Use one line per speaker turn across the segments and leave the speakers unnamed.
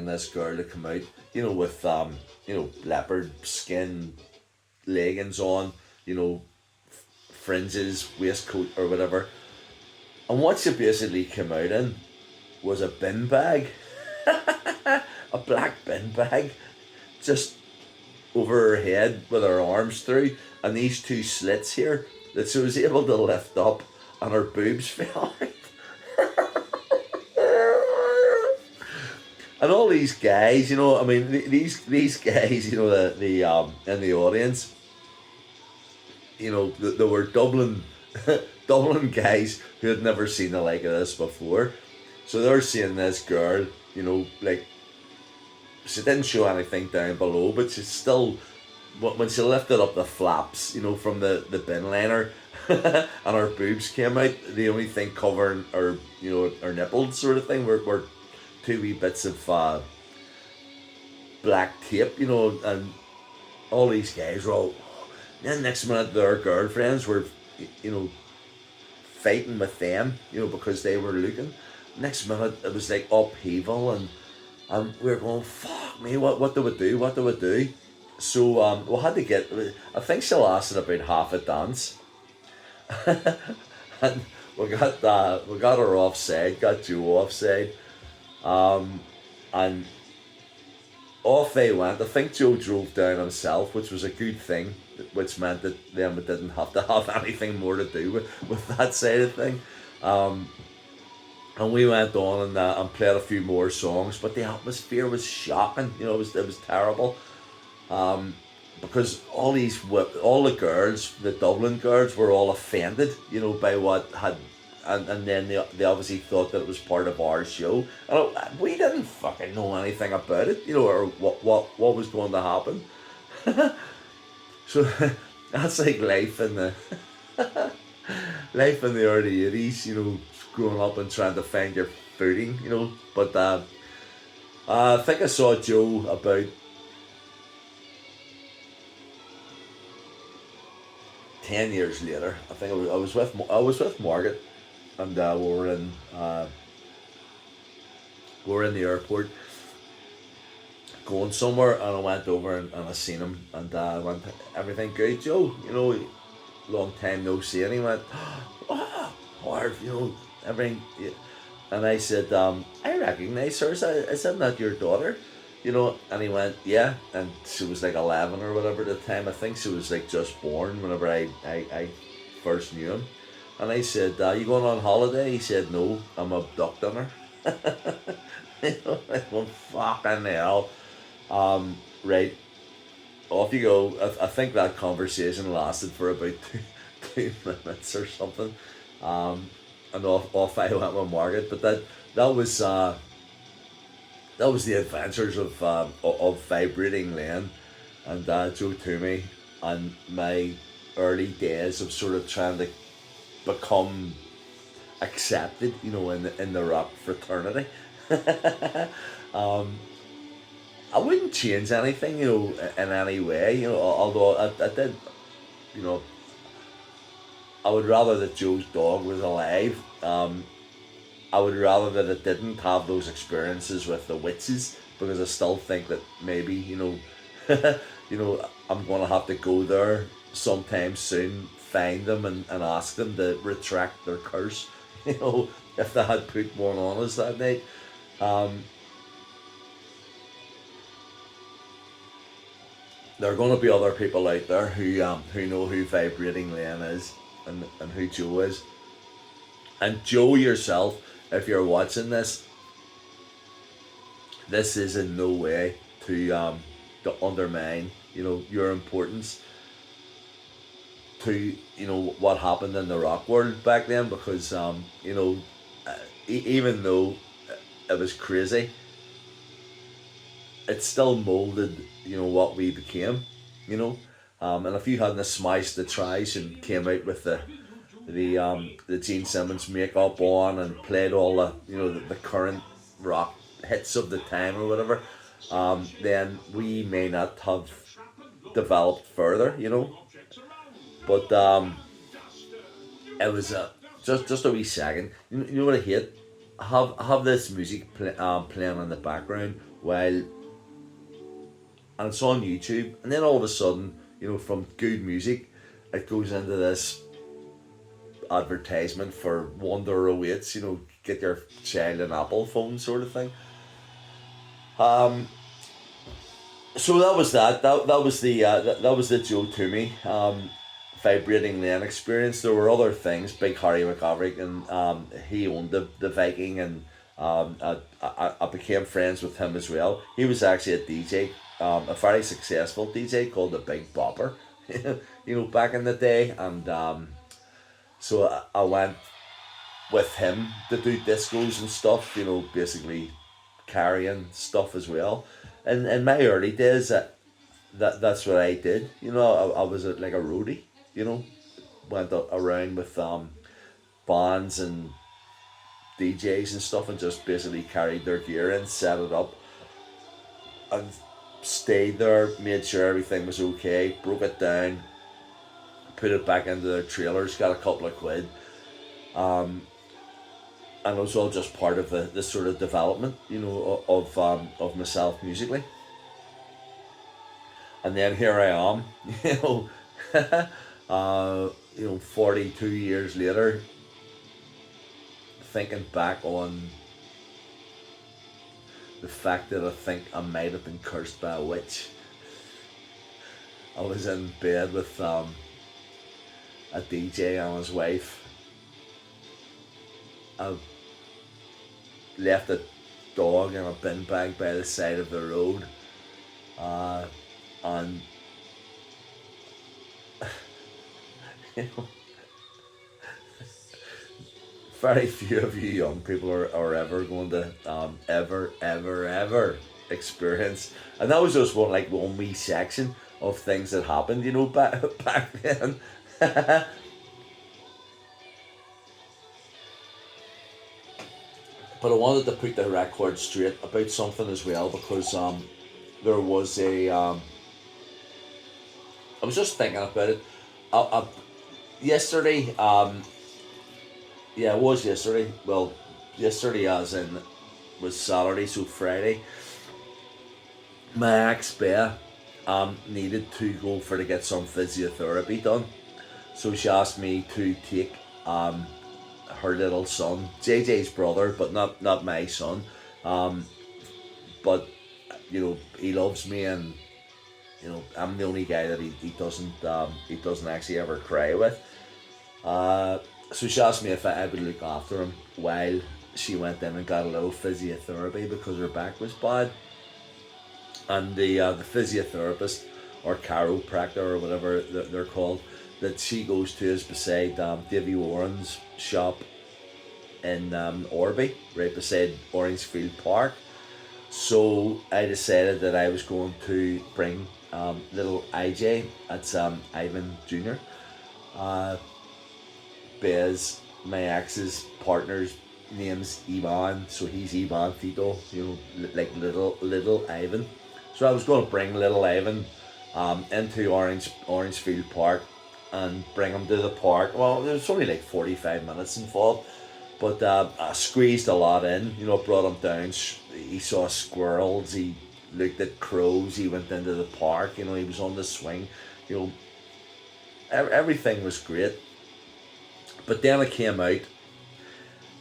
this girl to come out, with leopard skin leggings on, fringes, waistcoat or whatever. And what she basically came out in was a bin bag, a black bin bag, just over her head with her arms through, and these two slits here that she was able to lift up, and her boobs fell out. And all these guys, I mean, these guys, the in the audience, there were Dublin Dublin guys who had never seen the like of this before. So they're seeing this girl, like, she didn't show anything down below, but she still, when she lifted up the flaps, from the bin liner, and her boobs came out, the only thing covering her, her nipples sort of thing were two wee bits of black tape, and all these guys were all, then next minute their girlfriends were, fighting with them, because they were looking. Next minute it was like upheaval, and we were going, fuck me, what do we do? What do we do? So we had to get, I think she lasted about half a dance. And we got her offside, got Joe offside. And off they went. I think Joe drove down himself, which was a good thing, which meant that then we didn't have to have anything more to do with that side of thing. And we went on and played a few more songs, but the atmosphere was shocking. It was terrible. Because all the girls, the Dublin girls, were all offended, by what had, and then they obviously thought that it was part of our show, and we didn't fucking know anything about it, or what was going to happen. So that's like life in the life in the early 80s, growing up and trying to find your footing, But I think I saw Joe about 10 years later. I think I was with Margaret, and we were in the airport going somewhere, and I went over and I seen him, and I went, everything good, Joe? Long time no see. And he went, oh, Harv, everything. Yeah. And I said, I recognise her. Is that your daughter? And he went, yeah. And she was like 11 or whatever at the time. I think she was like just born whenever I first knew him. And I said, you going on holiday? He said, no, I'm abducting her. I went, fucking hell. Right, off you go. I think that conversation lasted for about two minutes or something. And off I went with Margaret. But that was the adventures of vibrating Lane and Joe Toomey, and my early days of sort of trying to become accepted, in the rock fraternity. I wouldn't change anything, in any way, although I did, I would rather that Joe's dog was alive. I would rather that it didn't have those experiences with the witches, because I still think that maybe, I'm going to have to go there sometime soon, find them and ask them to retract their curse, if they had put one on us that night. There are going to be other people out there who know who Vibrating Lane is, and who Joe is. And Joe, yourself, if you're watching this is in no way to undermine, your importance to, what happened in the rock world back then, because even though it was crazy, it still molded, what we became, and if you hadn't smashed the trash and came out with the Gene Simmons makeup on and played all the current rock hits of the time or whatever, then we may not have developed further, But it was just a wee second. You know what I hate? Have this music playing in the background while, and it's on YouTube, and then all of a sudden, from good music, it goes into this advertisement for Wonder Awaits, get your child an Apple phone sort of thing. So that was that was the Joe to me. Vibrating then experience. There were other things. Big Harry McGaverick, and he owned the Viking, and I became friends with him as well. He was actually a DJ, a very successful DJ called the Big Bopper, back in the day, and so I went with him to do discos and stuff. Basically carrying stuff as well. And in my early days, that's what I did. I was like a roadie. Went around with bands and DJs and stuff, and just basically carried their gear in, set it up, and stayed there. Made sure everything was okay. Broke it down, put it back into their trailers. Got a couple of quid. And it was all just part of the sort of development, of myself musically. And then here I am, 42 years later, thinking back on the fact that I think I might have been cursed by a witch. I was in bed with a DJ and his wife. I left a dog in a bin bag by the side of the road, and very few of you young people are ever going to ever experience, and that was just one wee section of things that happened, back then. But I wanted to put the record straight about something as well, because there was I was just thinking about it. Yesterday, it was yesterday. Well, yesterday as in was Saturday, so Friday. My ex Bea needed to go to get some physiotherapy done, so she asked me to take her little son, JJ's brother, but not my son. But he loves me, and I'm the only guy that he doesn't actually ever cry with. So she asked me if I would look after him while she went in and got a little physiotherapy because her back was bad. And the physiotherapist or chiropractor or whatever they're called that she goes to is beside Davy Warren's shop in Orby, right beside Orangefield Park. So I decided that I was going to bring little IJ, that's Ivan Jr. Bez, my ex's partner's name's Ivan, so he's Ivan Tito, like little Ivan. So I was going to bring little Ivan into Orangefield Park and bring him to the park. Well, there's only like 45 minutes involved, but I squeezed a lot in. Brought him down. He saw squirrels. He looked at crows. He went into the park. He was on the swing. Everything was great. But then I came out.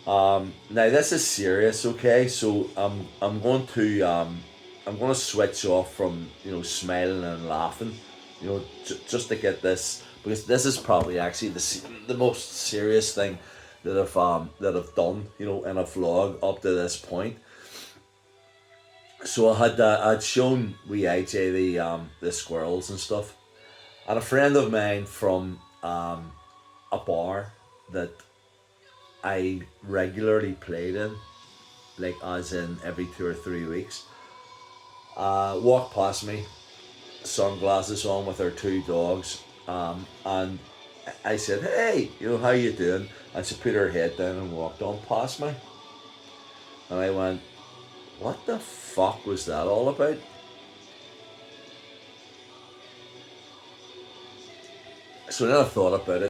Now this is serious, okay? So I'm going to switch off from smiling and laughing, just to get this, because this is probably actually the most serious thing that I've done, in a vlog up to this point. So I'd shown wee IJ the squirrels and stuff, and a friend of mine from a bar that I regularly played in, like as in every 2 or 3 weeks, walked past me, sunglasses on with her 2 dogs, and I said, "Hey, how you doing?" And she put her head down and walked on past me, and I went, "What the fuck was that all about?" So then I thought about